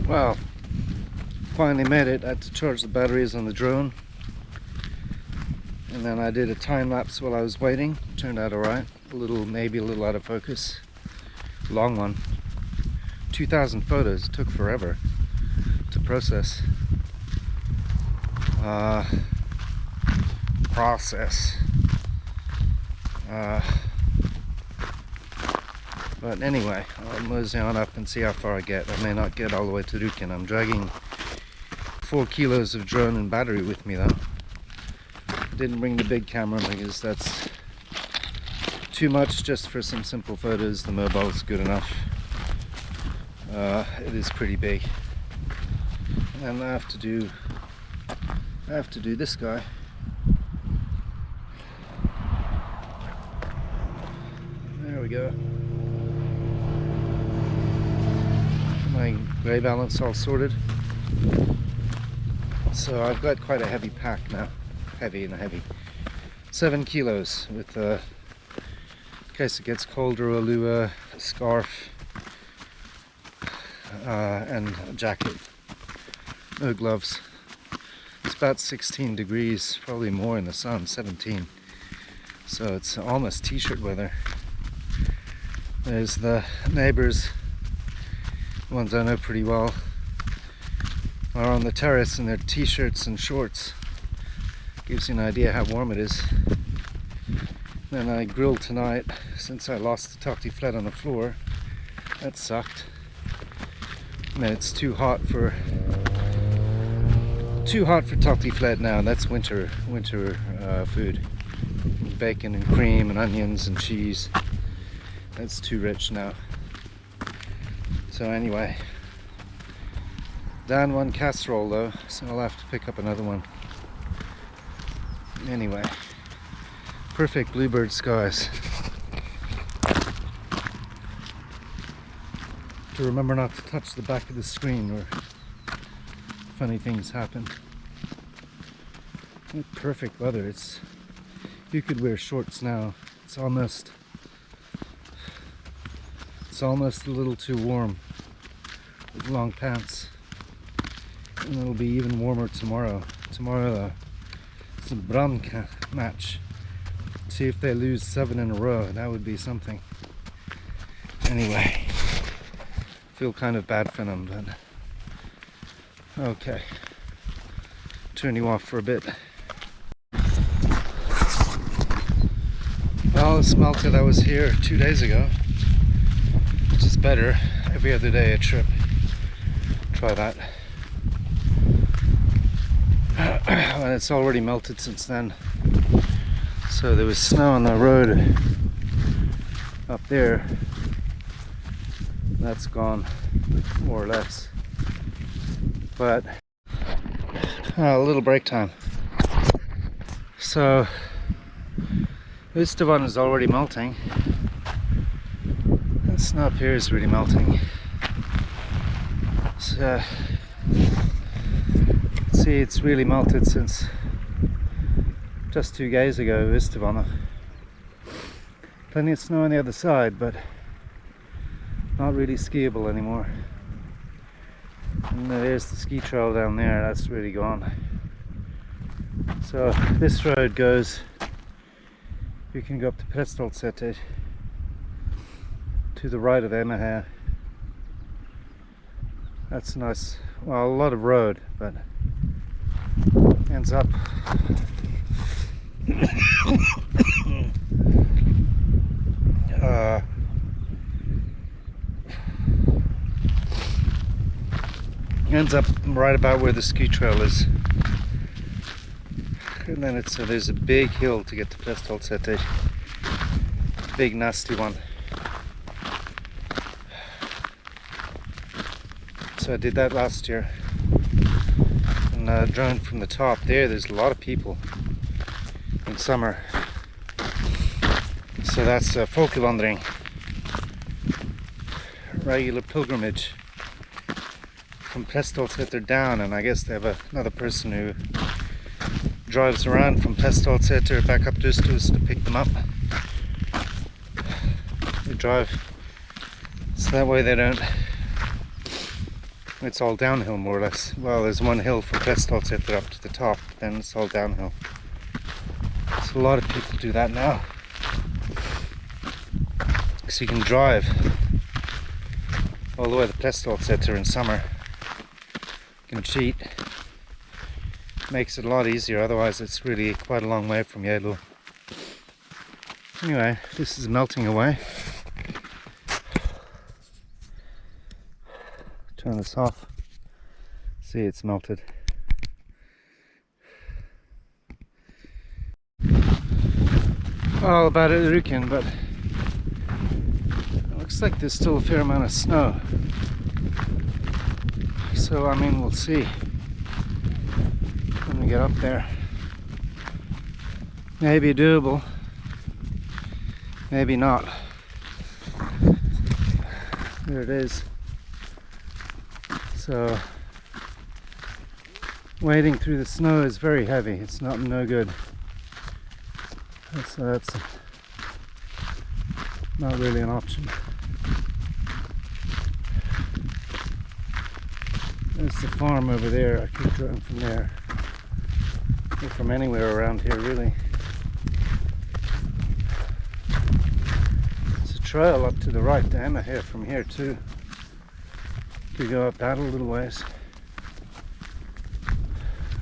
Well, finally made it. I had to charge the batteries on the drone, and then I did a time lapse while I was waiting. Turned out alright. Maybe a little out of focus. Long one. 2,000 photos. It took forever to process. But anyway, I'll mosey on up and see how far I get. I may not get all the way to Rüken. I'm dragging 4 kilos of drone and battery with me though. I didn't bring the big camera because that's too much just for some simple photos. The mobile is good enough. It is pretty big. And I have to do this guy. There we go. My grey balance all sorted. So I've got quite a heavy pack now. Heavy. 7 kilos with in case it gets colder, a lua, a scarf, and a jacket. No gloves. It's about 16 degrees, probably more in the sun, 17. So it's almost t-shirt weather. There's the neighbors, ones I know pretty well, are on the terrace in their t-shirts and shorts. Gives you an idea how warm it is. Then I grilled tonight since I lost the totty flat on the floor. That sucked. And then it's too hot for totty flat now. That's winter food. Bacon and cream and onions and cheese. That's too rich now. So anyway, down 1 casserole though, so I'll have to pick up another one. Anyway, perfect bluebird skies. To remember not to touch the back of the screen or funny things happen. Perfect weather. You could wear shorts now. It's almost a little too warm with long pants. And it'll be even warmer tomorrow. Tomorrow it's a Bram match. See if they lose 7 in a row. That would be something. Anyway, feel kind of bad for them, but okay. Turn you off for a bit. Well, it's melted. I was here 2 days ago, which is better. Every other day a trip. Try that. And it's already melted since then. So there was snow on the road up there. That's gone, more or less. But a little break time. So Ustoaset is already melting. The snow up here is really melting. So, see, it's really melted since just 2 days ago, Ustoaset. Plenty of snow on the other side, but not really skiable anymore. And there's the ski trail down there, that's really gone. So this road goes, you can go up to Ustoaset to the right of Emaha. That's nice, well, a lot of road, but ends up right about where the ski trail is. And then there's a big hill to get to Ustoaset. Big nasty one. So I did that last year. And drone from the top there's a lot of people in summer. So that's folkevandring. Regular pilgrimage from Ustoaset down, and I guess they have another person who drives around from Ustoaset back up to Ustoaset to pick them up. They drive so that way they don't It's all downhill more or less. Well, there's one hill from Ustoaset up to the top, then it's all downhill. So a lot of people do that now. So you can drive all the way to Ustoaset in summer. You can cheat. Makes it a lot easier, otherwise it's really quite a long way from Yelu. Anyway, this is melting away. Turn this off. See, it's melted. All about Ruken, but it looks like there's still a fair amount of snow. So, I mean, we'll see when we get up there. Maybe doable, maybe not. There it is. So, wading through the snow is very heavy. It's no good. So that's not really an option. There's the farm over there. I could drone from there, or from anywhere around here really. There's a trail up to the right to Emma here from here too. Could go up that a little ways.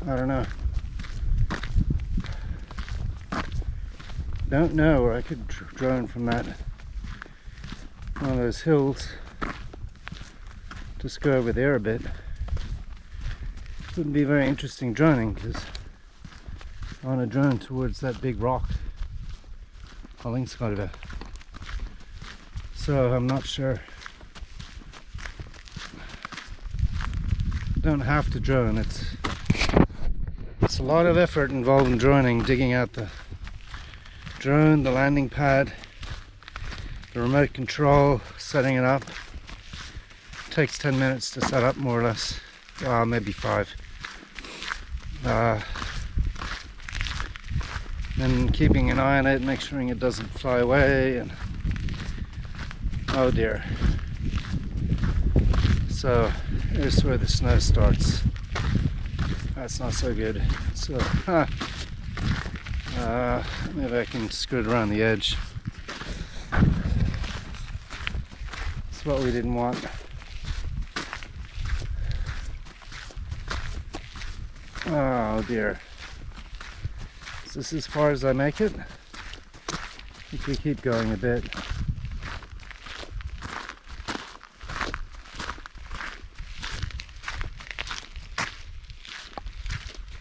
I don't know. Don't know, or I could drone from that one of those hills. Just go over there a bit. Wouldn't be very interesting droning because I want to drone towards that big rock. So I'm not sure. Don't have to drone. It's a lot of effort involved in droning, digging out the drone, the landing pad, the remote control, setting it up. It takes 10 minutes to set up more or less, maybe 5. And keeping an eye on it, make sure it doesn't fly away, and oh dear. So here's where the snow starts. That's not so good. So maybe I can scoot around the edge. That's what we didn't want. Oh dear. Is this as far as I make it? I think we keep going a bit.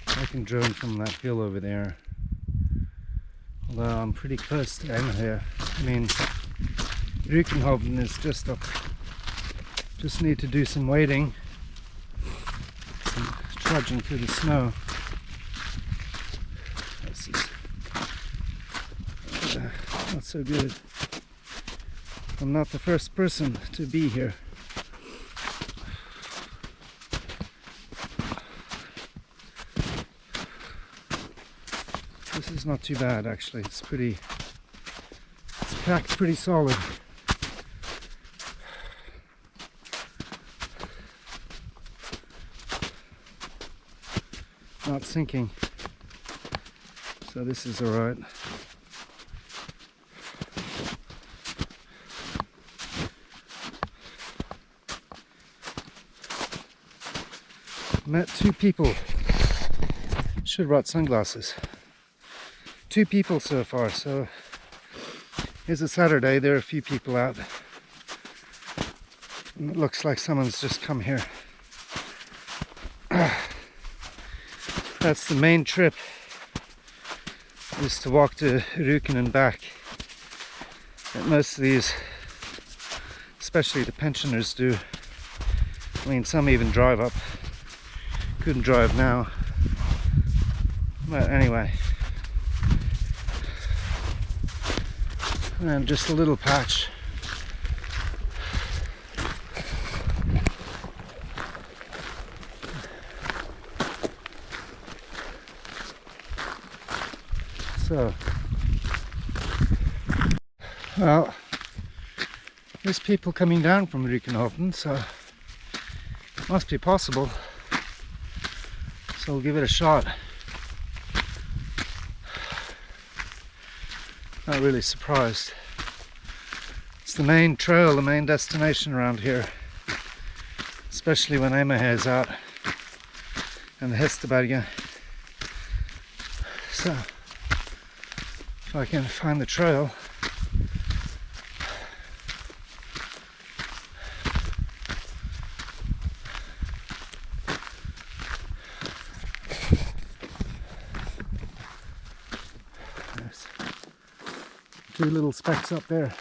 I can drone from that hill over there. Although I'm pretty close to Emma here. I mean, Rukenhovden is just up. Just need to do some wading. Some trudging through the snow. This is not so good. I'm not the first person to be here. This is not too bad actually. It's packed pretty solid. Not sinking. So this is alright. Met 2 people. Should have brought sunglasses. 2 people so far, so it's a Saturday, there are a few people out. And it looks like someone's just come here. That's the main trip, is to walk to Ruken and back. And most of these, especially the pensioners, do. I mean, some even drive up. Couldn't drive now. But anyway. And just a little patch. So, well, there's people coming down from Rukenhovden, so Must be possible. So we'll give it a shot. Not really surprised. It's the main trail, the main destination around here. Especially when Emahe is out and the Hesteberget. So, if I can find the trail, there's 2 little specks up there.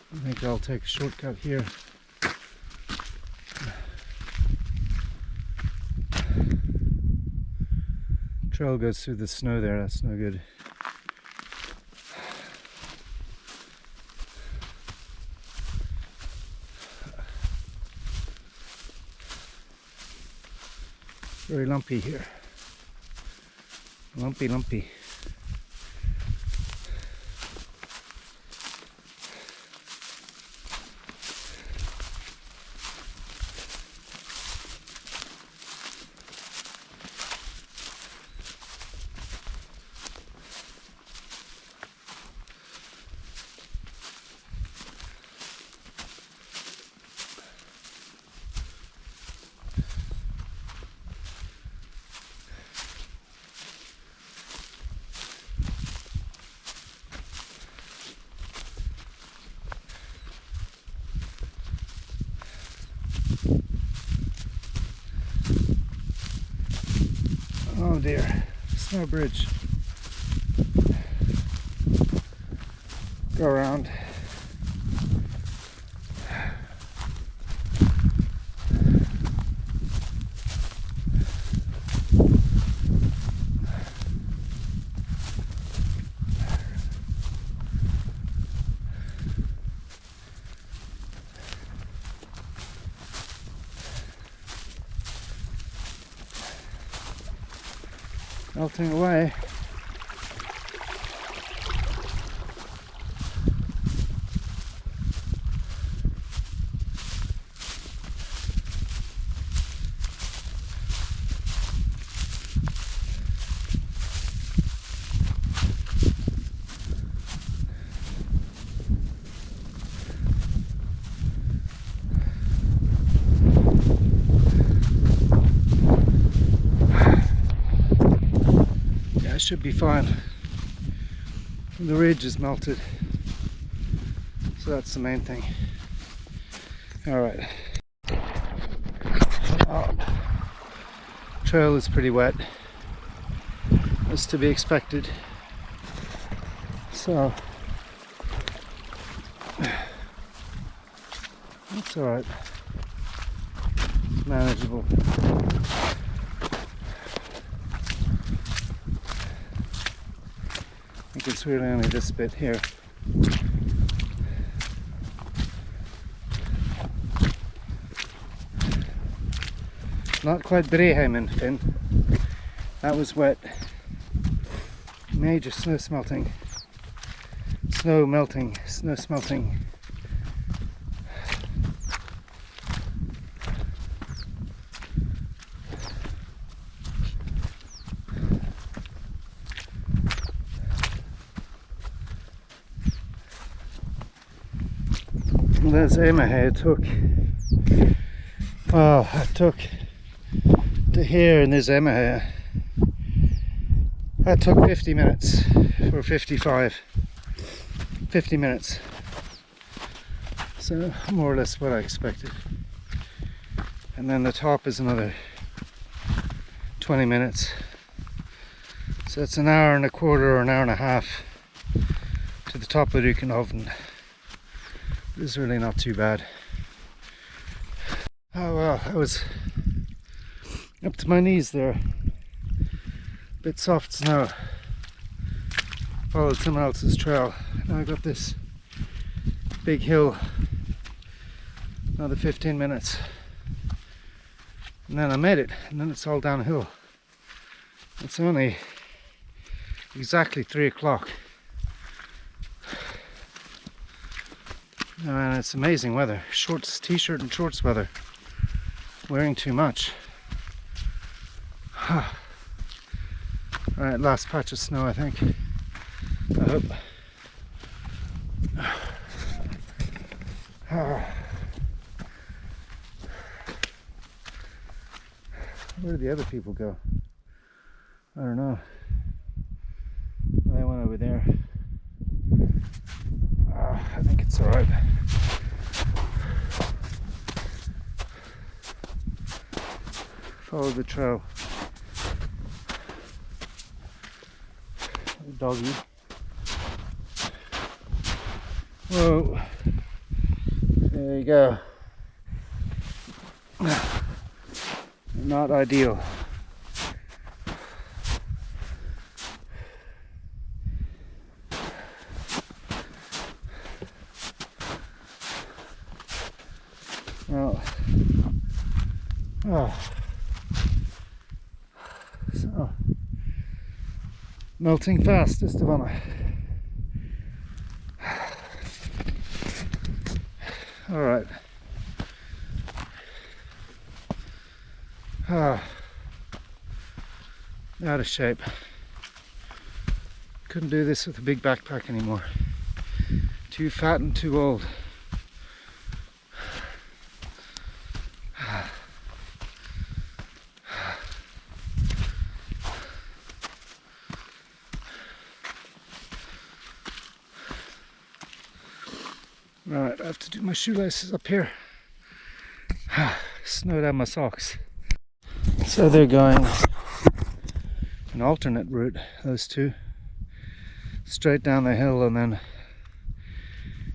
I think I'll take a shortcut here. Trail goes through the snow there, that's no good. Very lumpy here. Lumpy, lumpy. Oh dear, snow bridge. Go around. Melting away. Should be fine. The ridge is melted, so that's the main thing. All right. Oh, trail is pretty wet, as to be expected. So that's all right. Manageable. I think it's really only this bit here. Not quite Breheimen, Finn. That was wet. Major snow smelting. Snow melting. Snow smelting. There's Emahe. I took to here, and there's Emahe. That took 50 minutes or 50 minutes. So more or less what I expected. And then the top is another 20 minutes. So it's an hour and a quarter or an hour and a half to the top of Rukenhovden. This is really not too bad. Oh well, I was up to my knees there. Bit soft snow. followed someone else's trail. Now I got this big hill, another 15 minutes, and then I made it, and then it's all downhill. It's only exactly 3 o'clock, and it's amazing weather. Shorts, t-shirt and shorts weather. Wearing too much. Alright, last patch of snow I think. I hope. Where did the other people go? I don't know. They went over there. I think it's alright. Follow the trail. Doggy. Whoa. There you go. Not ideal. Well, so melting fast, Ustoaset. All right. Out of shape. Couldn't do this with a big backpack anymore. Too fat and too old. Right, I have to do my shoelaces up here. Snow down my socks. So they're going an alternate route, those two. Straight down the hill, and then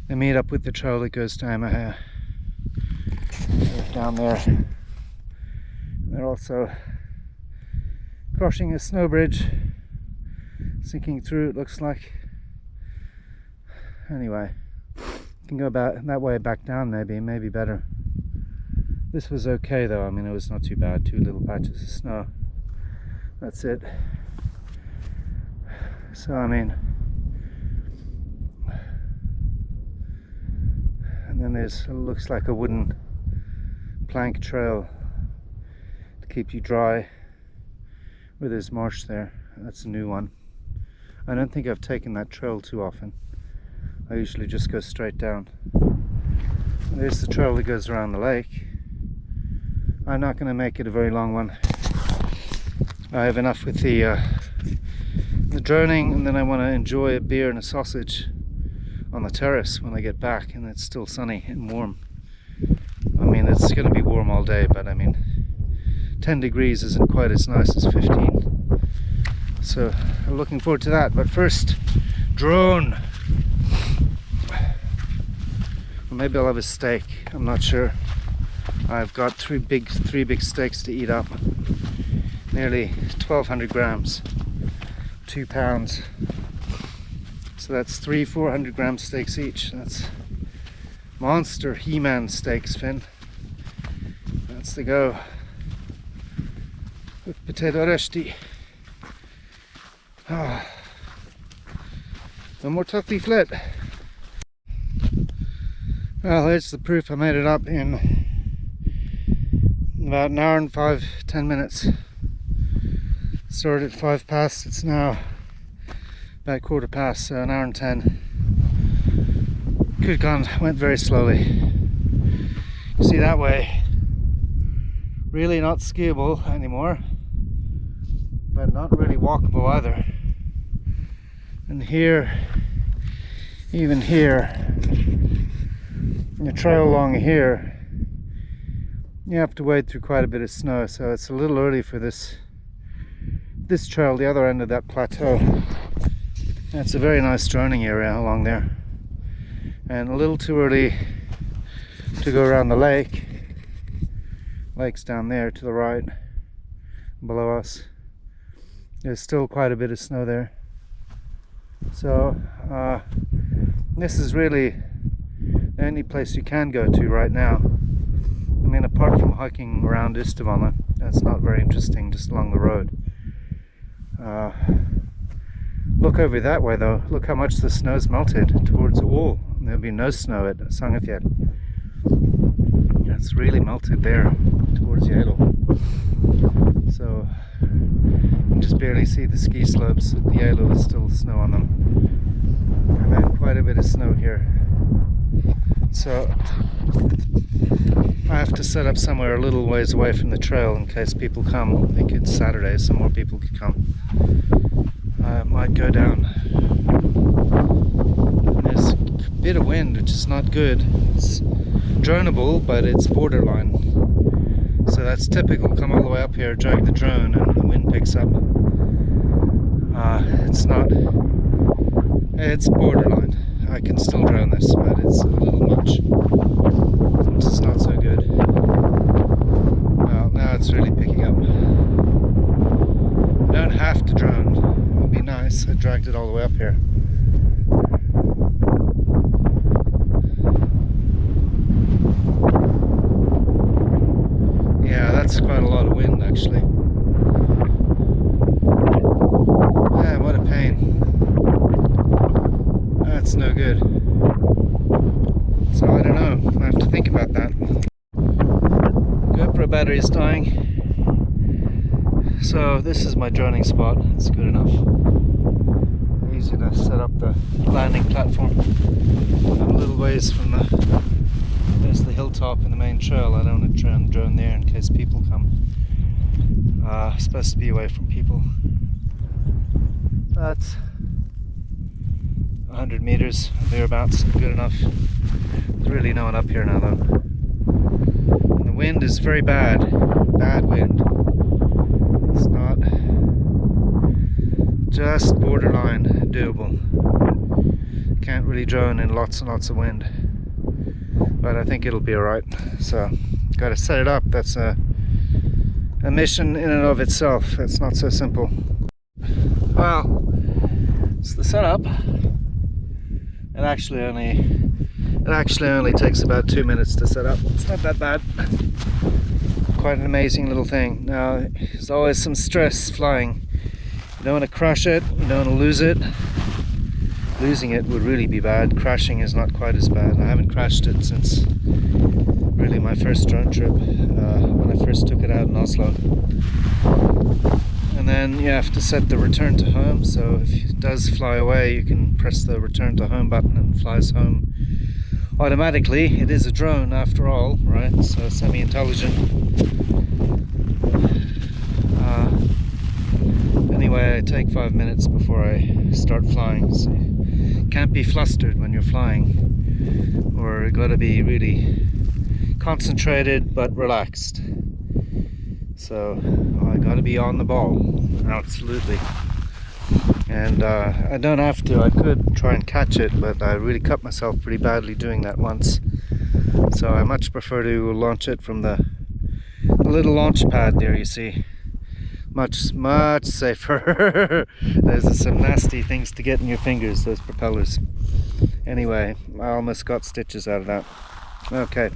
they meet up with the trail that goes to Amaha. Down there. They're also crossing a snow bridge, sinking through it looks like. Anyway. Can go about that way back down, maybe better. This was okay though, I mean it was not too bad. 2 little patches of snow, that's it. So I mean, and then there's, it looks like a wooden plank trail to keep you dry where there's marsh there. That's a new one. I don't think I've taken that trail too often. I usually just go straight down. There's the trail that goes around the lake. I'm not going to make it a very long one. I have enough with the droning, and then I want to enjoy a beer and a sausage on the terrace when I get back and it's still sunny and warm. I mean, it's going to be warm all day, but I mean 10 degrees isn't quite as nice as 15. So I'm looking forward to that. But first, drone. Or maybe I'll have a steak, I'm not sure. I've got three big steaks to eat up. Nearly 1,200 grams, 2 pounds. So that's 400 gram steaks each. That's monster He-Man steaks, Finn. That's the go. With potato reshti. No more tuckly flit. Well, here's the proof. I made it up in about an hour and 10 minutes. Started at 5 past, it's now about 1/4 past, so an hour and 10. Could gone, went very slowly. You see that way, really not skiable anymore, but not really walkable either. And here, even here, the trail along here, you have to wade through quite a bit of snow, so it's a little early for this trail, the other end of that plateau. It's a very nice droning area along there, and a little too early to go around the lake. Lake's down there to the right below us. There's still quite a bit of snow there. So this is really the only place you can go to right now. I mean, apart from hiking around Ustoaset, that's not very interesting, just along the road. Look over that way though, look how much the snow's melted towards all. There'll be no snow at Sangafjell. It's really melted there towards Yale. So you can just barely see the ski slopes. At Yale is still snow on them. And then quite a bit of snow here. So I have to set up somewhere a little ways away from the trail in case people come. I think it's Saturday, so more people could come. I might go down. There's a bit of wind, which is not good. It's droneable, but it's borderline. So that's typical. Come all the way up here, drag the drone, and the wind picks up. It's borderline. I can still drone this, but it's a little much. It's not so good. Well, now it's really picking up. I don't have to drone. It would be nice. I dragged it all the way up here. Yeah, that's quite a lot of wind actually. Yeah, what a pain. That's no good. So I don't know. I have to think about that. GoPro battery is dying. So this is my droning spot. It's good enough. Easy to set up the landing platform. I'm a little ways from there's the hilltop and the main trail. I don't want to drone there in case people come. Supposed to be away from people. That's 100 meters, thereabouts, good enough. There's really no one up here now though. And the wind is very bad. Bad wind. It's not just borderline doable. Can't really drone in lots and lots of wind. But I think it'll be alright. So, gotta set it up. That's a mission in and of itself. It's not so simple. Well, it's the setup. It actually only takes about 2 minutes to set up. It's not that bad. Quite an amazing little thing. Now, there's always some stress flying. You don't want to crash it, you don't want to lose it. Losing it would really be bad. Crashing is not quite as bad. I haven't crashed it since really my first drone trip, when I first took it out in Oslo. And then you have to set the return to home, so if it does fly away you can press the return to home button and it flies home automatically. It is a drone after all, right? So semi-intelligent. Anyway, I take 5 minutes before I start flying, so you can't be flustered when you're flying, or you gotta be really concentrated but relaxed. So I gotta be on the ball, absolutely. And I don't have to. I could try and catch it, but I really cut myself pretty badly doing that once. So I much prefer to launch it from the little launch pad there, you see. Much safer. There's some nasty things to get in your fingers, those propellers. Anyway, I almost got stitches out of that. Okay.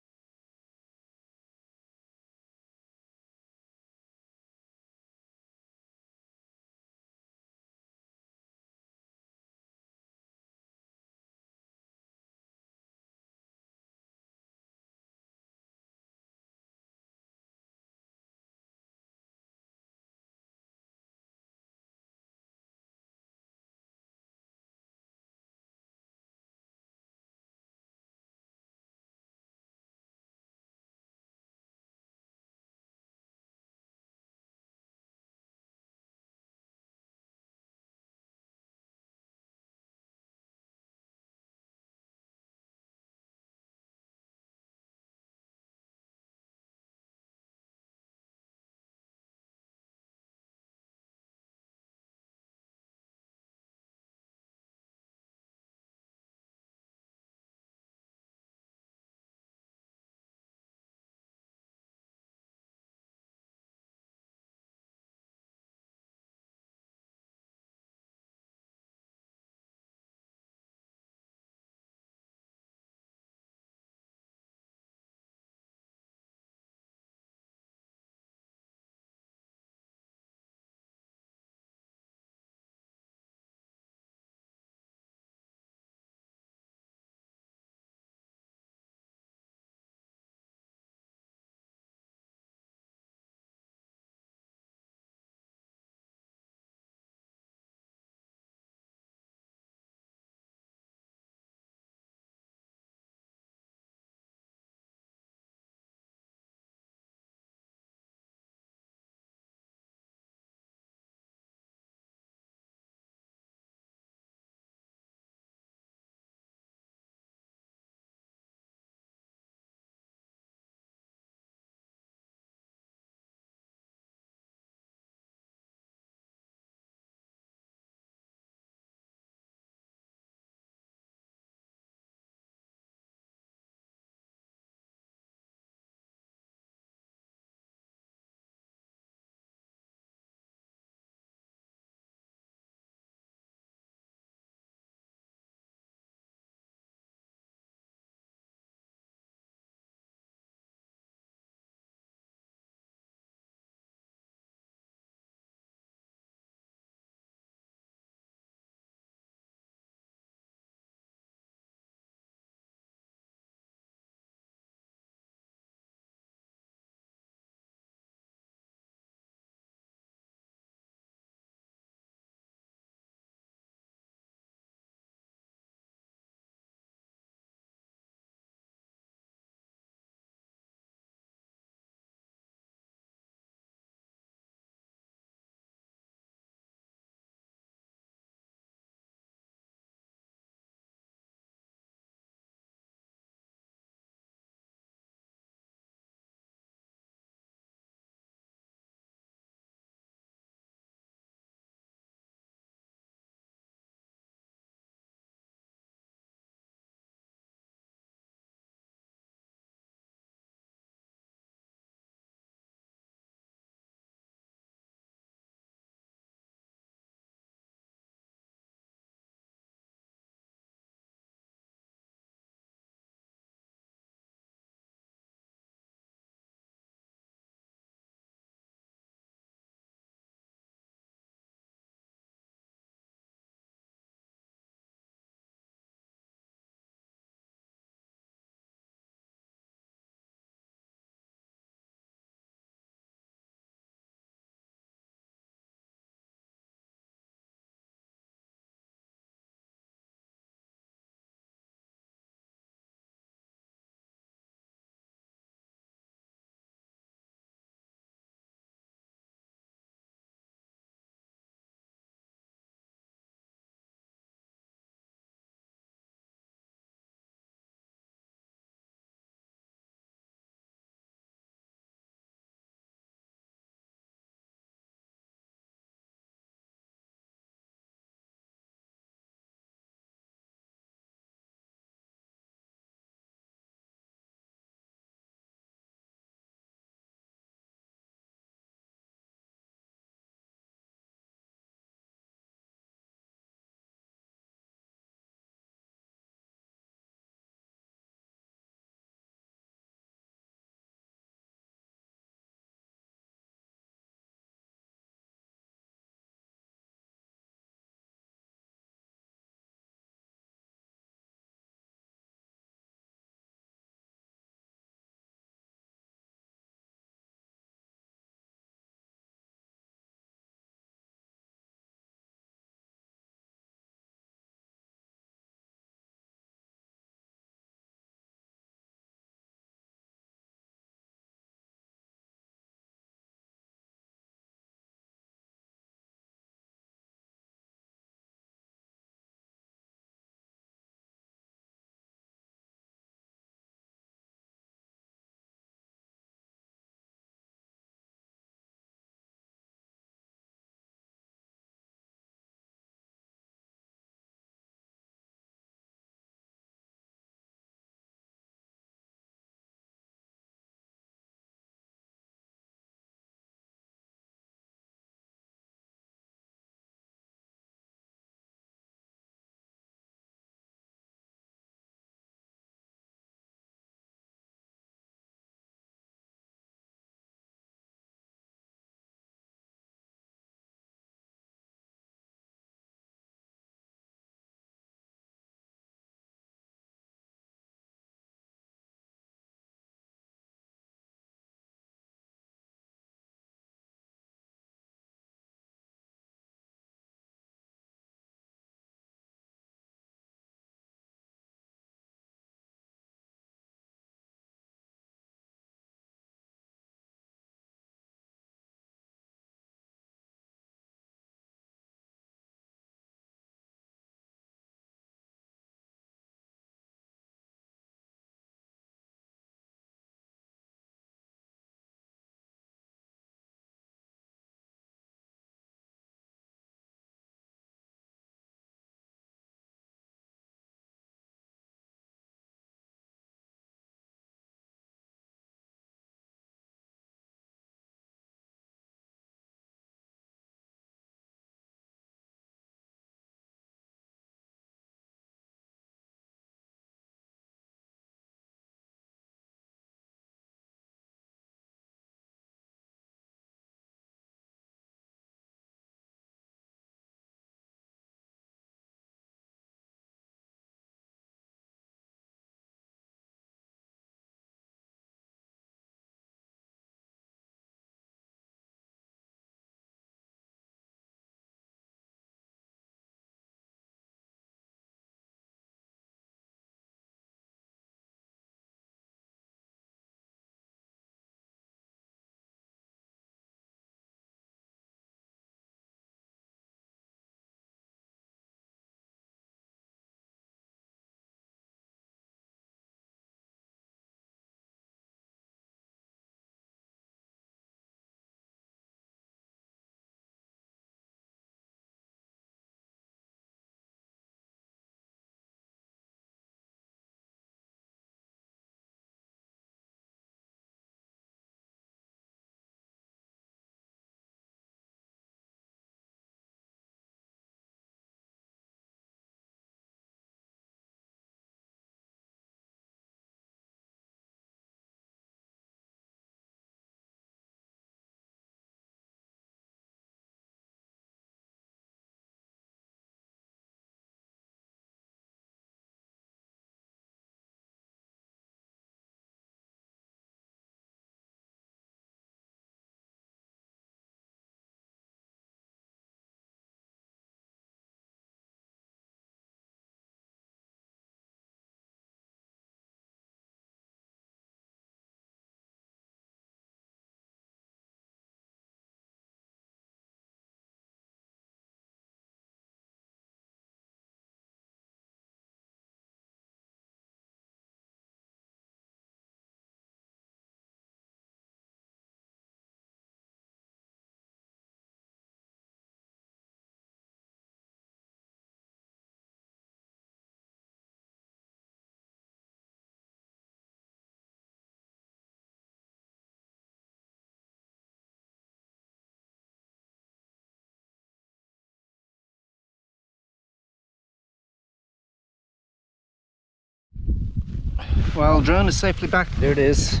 Well, drone is safely back. There it is.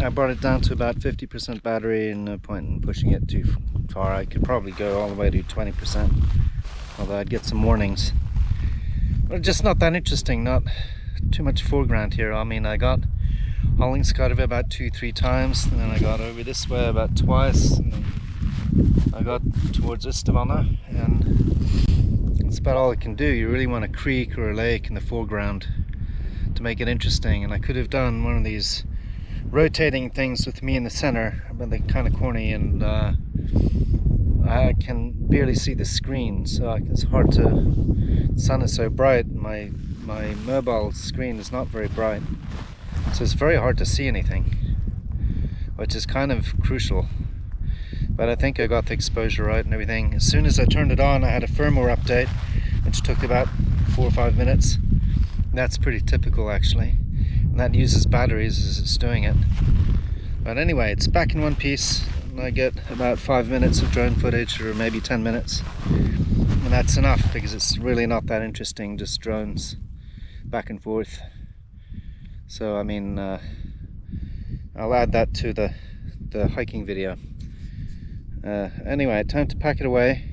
I brought it down to about 50% battery, and no point in pushing it too far. I could probably go all the way to 20%, although I'd get some warnings. But just not that interesting, not too much foreground here. I mean, I got Hallingskarvet about 2-3 times, and then I got over this way about twice, and then I got towards Ustoaset, and that's about all it can do. You really want a creek or a lake in the foreground to make it interesting, and I could have done one of these rotating things with me in the center, but they're kind of corny, and I can barely see the screen, so it's hard to. The sun is so bright, my mobile screen is not very bright, so it's very hard to see anything, which is kind of crucial. But I think I got the exposure right and everything. As soon as I turned it on, I had a firmware update, which took about 4 or 5 minutes. That's pretty typical, actually, and that uses batteries as it's doing it. But anyway, it's back in one piece, and I get about 5 minutes of drone footage, or maybe 10 minutes, and that's enough, because it's really not that interesting, just drones back and forth. So I mean, I'll add that to the hiking video. Anyway, time to pack it away,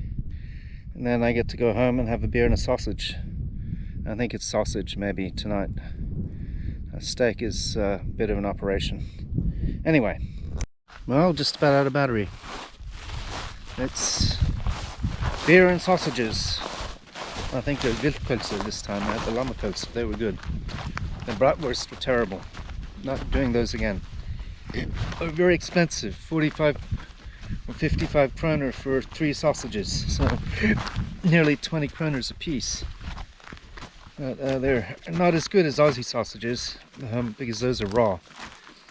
and then I get to go home and have a beer and a sausage. I think it's sausage maybe tonight. A steak is a bit of an operation. Anyway, well, just about out of battery. It's beer and sausages. I think they're wildpølse this time. I had the lammepølse, they were good. The bratwurst were terrible. Not doing those again. They're very expensive, 45 or 55 kroner for 3 sausages, so nearly 20 kroners a piece. They're not as good as Aussie sausages, because those are raw.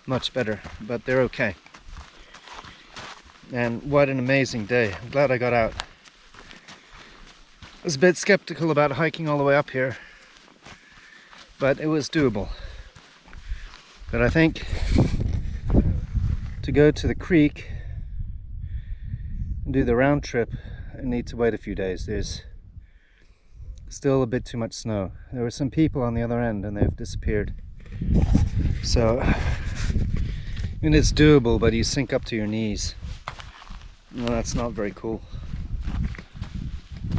Much better, but they're okay. And what an amazing day. I'm glad I got out. I was a bit skeptical about hiking all the way up here, but it was doable. But I think to go to the creek and do the round trip, I need to wait a few days. There's still a bit too much snow. There were some people on the other end and they've disappeared. So, I mean, it's doable, but you sink up to your knees. Well, that's not very cool.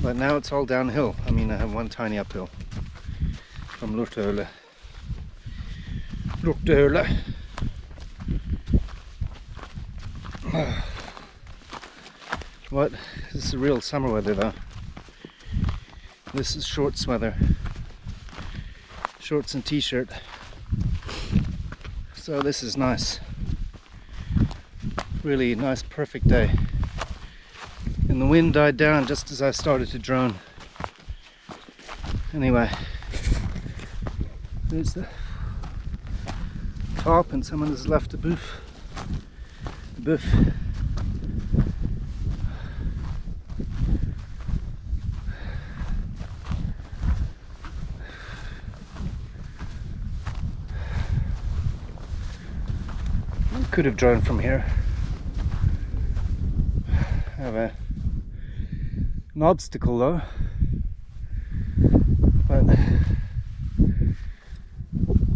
But now it's all downhill. I mean, I have one tiny uphill from Ustoaset. What? This is real summer weather though. This is shorts weather. Shorts and t-shirt. So this is nice. Really nice, perfect day. And the wind died down just as I started to drone. Anyway, there's the top, and someone has left a booth. Could have droned from here. Have an obstacle though, but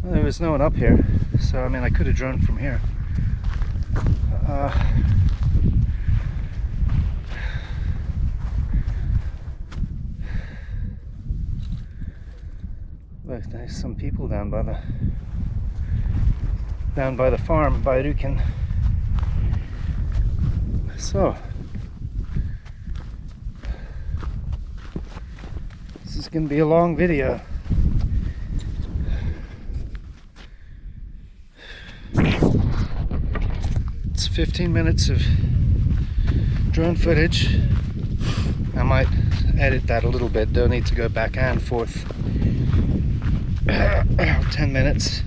there was no one up here, so I mean I could have droned from here. Look, there's some people down by the farm by Ruken. So this is going to be a long video. It's 15 minutes of drone footage. I might edit that a little bit, don't need to go back and forth. 10 minutes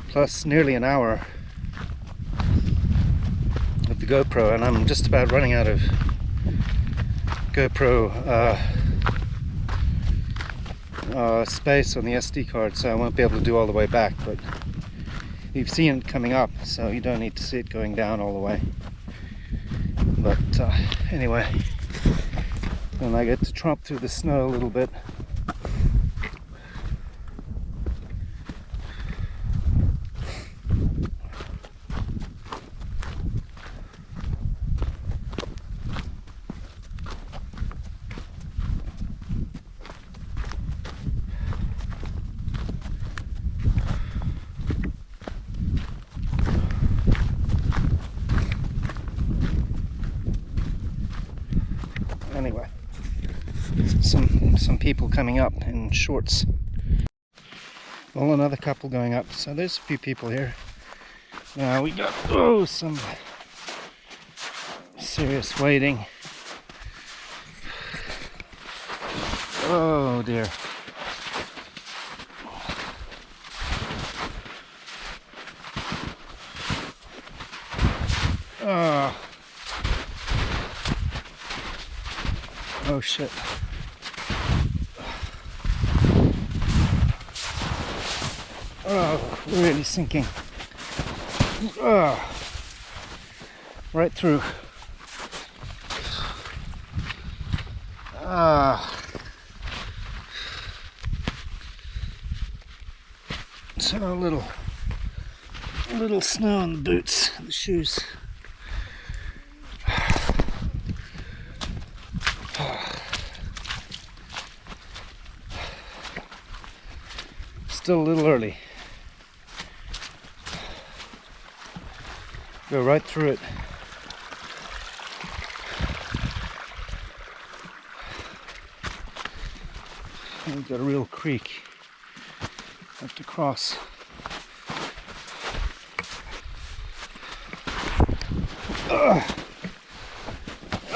plus nearly an hour with the GoPro, and I'm just about running out of GoPro space on the SD card, so I won't be able to do all the way back, but you've seen it coming up, so you don't need to see it going down all the way. But anyway, then I get to tromp through the snow a little bit. some people coming up in shorts. Well, another couple going up, so there's a few people here. Now we got some serious waiting. Oh dear. Oh shit. Oh, really sinking. Right through. So a little snow on the boots, the shoes. Still a little early. Go right through it. And we've got a real creek. Have to cross.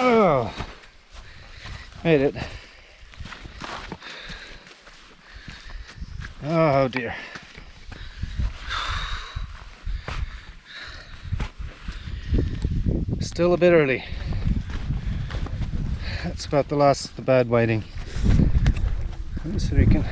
Oh, made it. Oh dear. Still a bit early. That's about the last of the bad waiting. Let me see if we can.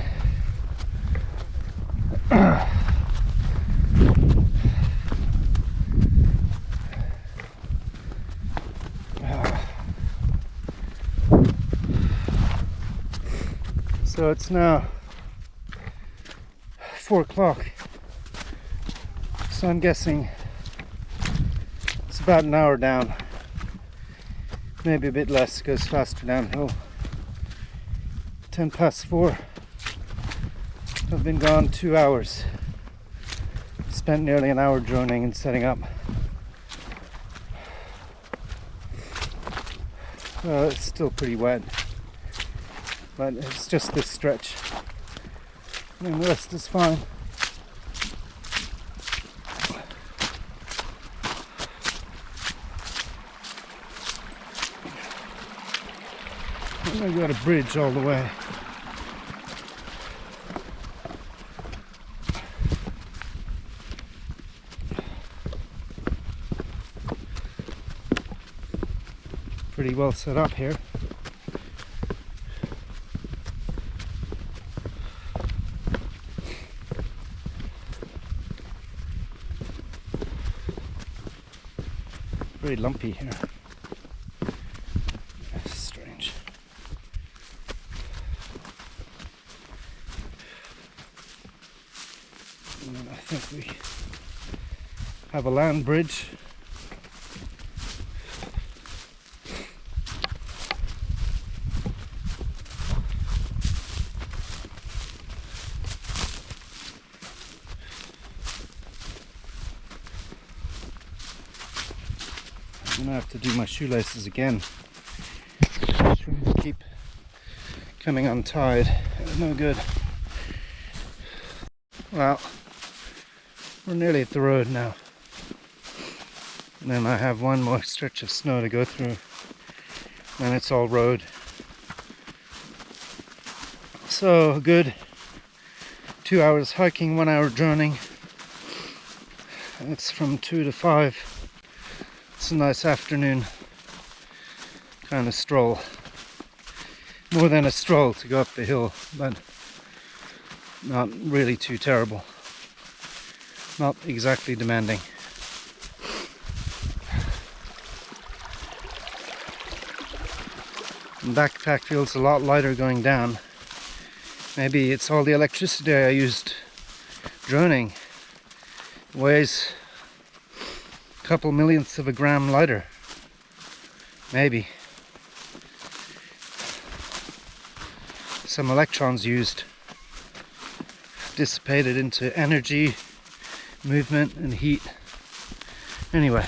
So it's now 4 o'clock. So I'm guessing it's about an hour down. Maybe a bit less, goes faster downhill. 4:10. I've been gone 2 hours. Spent nearly an hour droning and setting up. It's still pretty wet, but it's just this stretch. And the rest is fine. I got a bridge all the way. Pretty well set up here. Very lumpy here. That's strange. And then I think we have a land bridge. I'm gonna have to do my shoelaces again. Shoes keep coming untied. No good. Well, we're nearly at the road now. And then I have one more stretch of snow to go through. Then it's all road. So a good 2 hours hiking, 1 hour droning. It's from 2 to 5. It's a nice afternoon kind of stroll. More than a stroll to go up the hill, but not really too terrible. Not exactly demanding. The backpack feels a lot lighter going down. Maybe it's all the electricity I used droning. It weighs couple millionths of a gram lighter, maybe. Some electrons used, dissipated into energy, movement and heat. Anyway,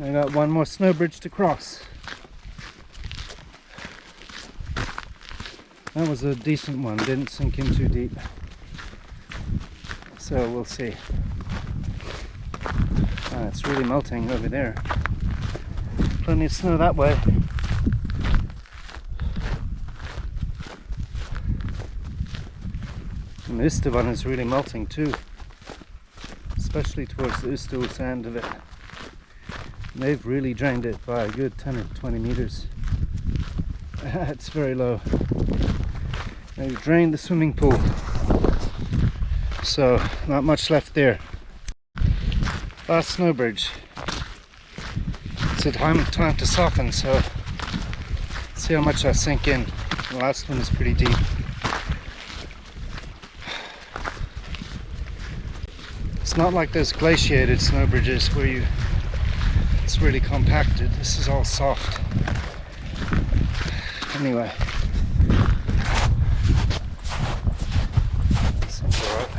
I got one more snow bridge to cross. That was a decent one, didn't sink in too deep. So we'll see. It's really melting over there. Plenty of snow that way. And this one is really melting too, especially towards the Ustoaset end of it. And they've really drained it by a good 10 or 20 meters. It's very low. They've drained the swimming pool, so not much left there. Last snow bridge. It's a time to soften, so see how much I sink in. The last one is pretty deep. It's not like those glaciated snow bridges where it's really compacted. This is all soft. Anyway. Seems alright.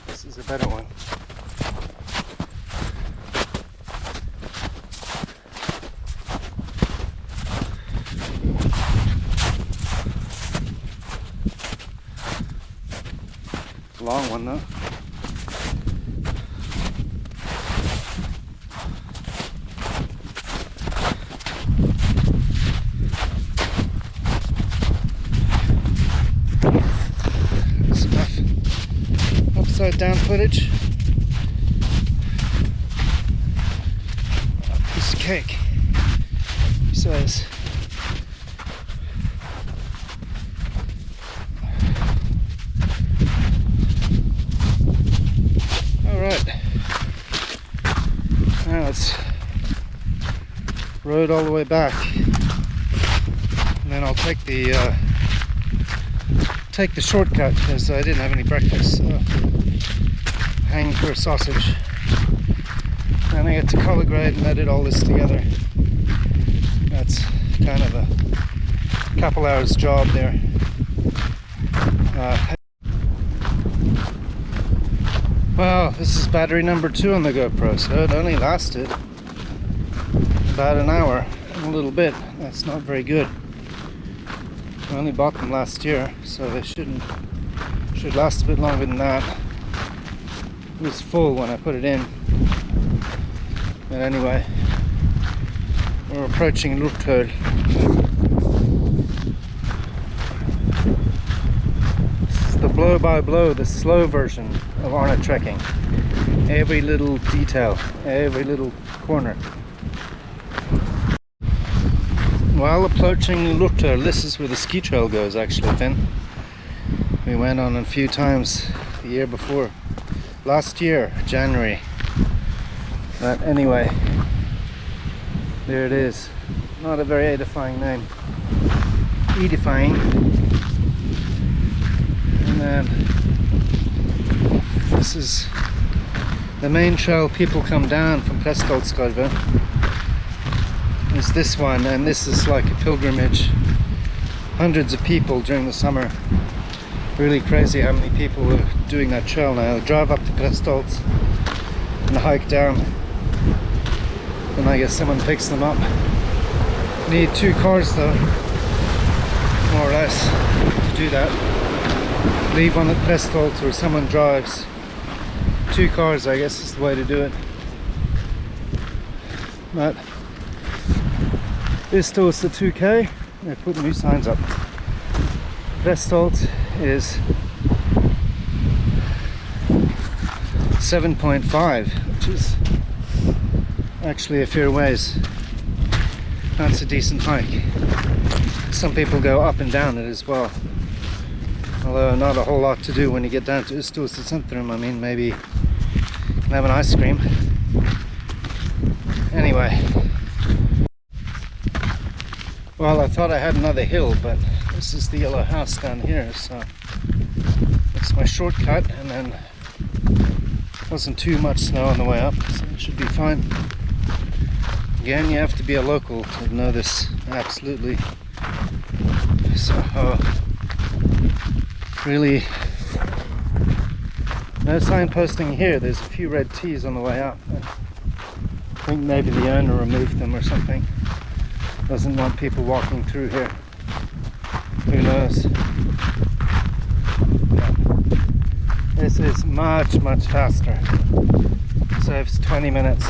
This is a better one. Long one though. That's enough upside down footage. Piece of cake. Besides. Now let's road all the way back, and then I'll take the shortcut because I didn't have any breakfast. So hang for a sausage, and I get to color grade and edit all this together. That's kind of a couple hours job there. Well, this is battery number 2 on the GoPro, so it only lasted about an hour and a little bit. That's not very good. I only bought them last year, so they should last a bit longer than that. It was full when I put it in. But anyway, we're approaching Rukenhovden. The blow by blow, the slow version of Arna trekking. Every little detail, every little corner. While approaching Rukenhovden, this is where the ski trail goes actually, Finn. We went on a few times the year before. Last year, January. But anyway, there it is. Not a very edifying name. Edifying. And this is the main trail people come down from Ustoaset. It's this one, and this is like a pilgrimage. Hundreds of people during the summer. Really crazy how many people are doing that trail now. They drive up to Ustoaset and hike down, and I guess someone picks them up. Need 2 cars though, more or less, to do that. Leave one at Ustoaset or someone drives. 2 cars, I guess, is the way to do it. But Ustoaset 2K, they put new signs up. Ustoaset is 7.5, which is actually a fair ways. That's a decent hike. Some people go up and down it as well. Although not a whole lot to do when you get down to Ustoaset Centrum. I mean, maybe you can have an ice cream. Anyway. Well, I thought I had another hill, but this is the yellow house down here, so it's my shortcut, and then wasn't too much snow on the way up, so it should be fine. Again, you have to be a local to know this absolutely. So really No signposting here. There's a few red T's on the way up. I think maybe the owner removed them or something. Doesn't want people walking through here. Who knows? Yeah. This is much faster. Saves 20 minutes.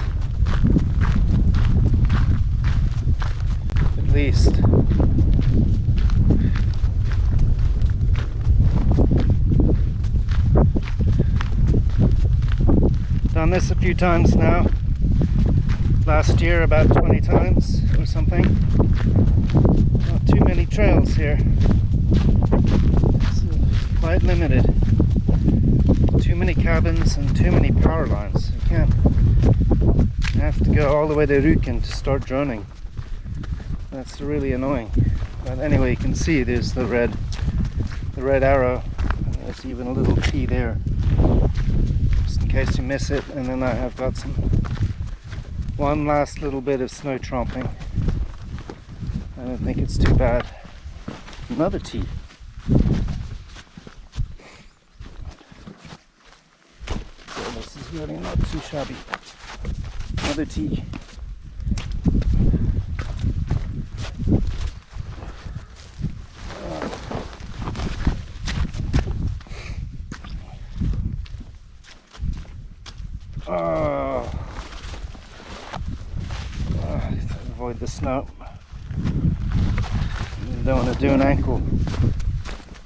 At least. Done this a few times now. Last year about 20 times or something. Not too many trails here. It's quite limited. Too many cabins and too many power lines. You can't. You have to go all the way to Ruken to start droning. That's really annoying. But anyway, you can see there's the red arrow. And there's even a little T there, just in case you miss it. And then I have got one last little bit of snow tromping. I don't think it's too bad. Another T. So this is really not too shabby. Another T. Avoid the snow. I don't want to do an ankle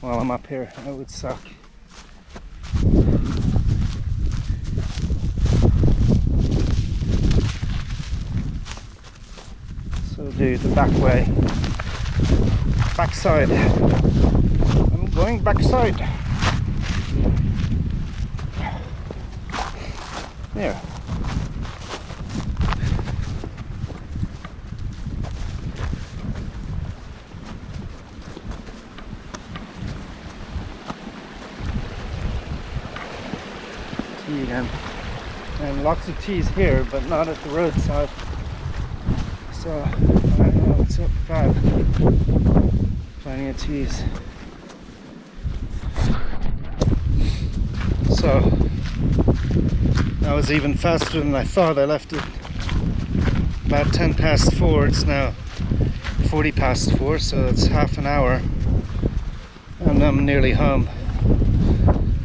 while I'm up here. That would suck. So do the back way. Backside. I'm going backside. There. Tea again. And lots of teas here, but not at the roadside. So I don't know what's up bad. Plenty of teas. So that was even faster than I thought. I left it about 10 past 4. It's now 40 past 4, so it's half an hour and I'm nearly home.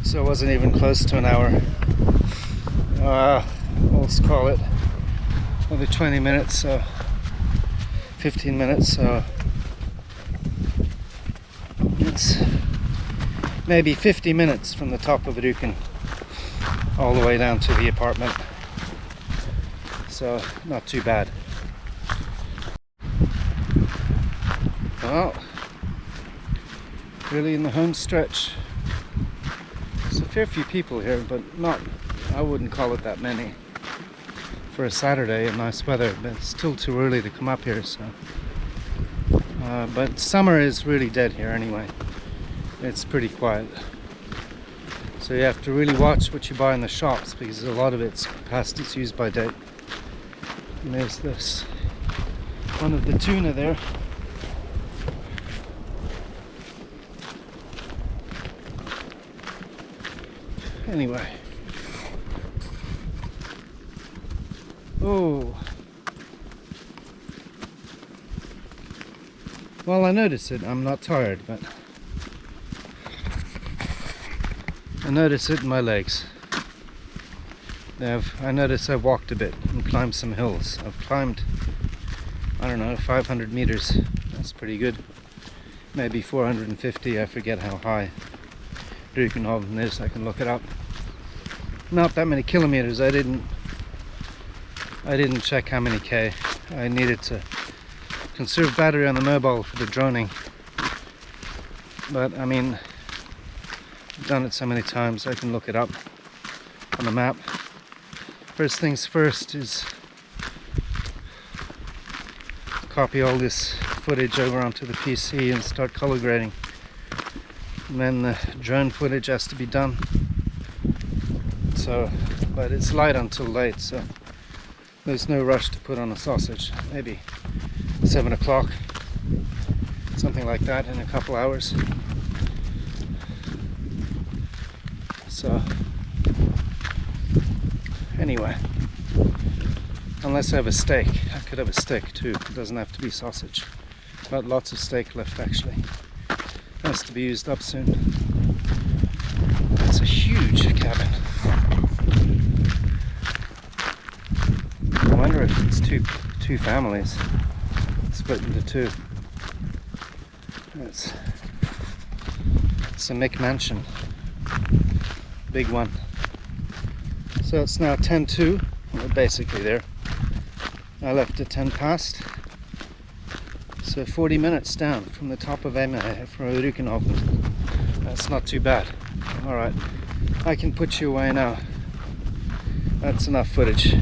So it wasn't even close to an hour. Let's call it another 20 minutes, so 15 minutes, so it's maybe 50 minutes from the top of Ruken all the way down to the apartment, so not too bad. Well, really in the home stretch. There's a fair few people here, but I wouldn't call it that many for a Saturday in nice weather, but it's still too early to come up here, so but summer is really dead here anyway. It's pretty quiet, so you have to really watch what you buy in the shops because a lot of it's past its use by date. And there's this one of the tuna there. Anyway, oh, well, I notice it. I'm not tired, but I notice it in my legs. I notice I've walked a bit and climbed some hills. I've climbed, I don't know, 500 meters. That's pretty good. Maybe 450. I forget how high Rukenhovden is. I can look it up. Not that many kilometers. I didn't check how many K. I needed to conserve battery on the mobile for the droning, but I mean, I've done it so many times I can look it up on the map. First things first is copy all this footage over onto the PC and start color grading, and then the drone footage has to be done. So, but it's light until late, so there's no rush to put on a sausage. Maybe 7 o'clock, something like that, in a couple hours. So anyway. Unless I have a steak. I could have a steak too. It doesn't have to be sausage. Got lots of steak left actually. Has to be used up soon. It's a huge cabin. I wonder if it's two families split into two. It's a McMansion. Big one. So it's now 10:02. We're basically there. I left at 10 past. So 40 minutes down from the top of May for Rukenhovden. That's not too bad. Alright, I can put you away now. That's enough footage.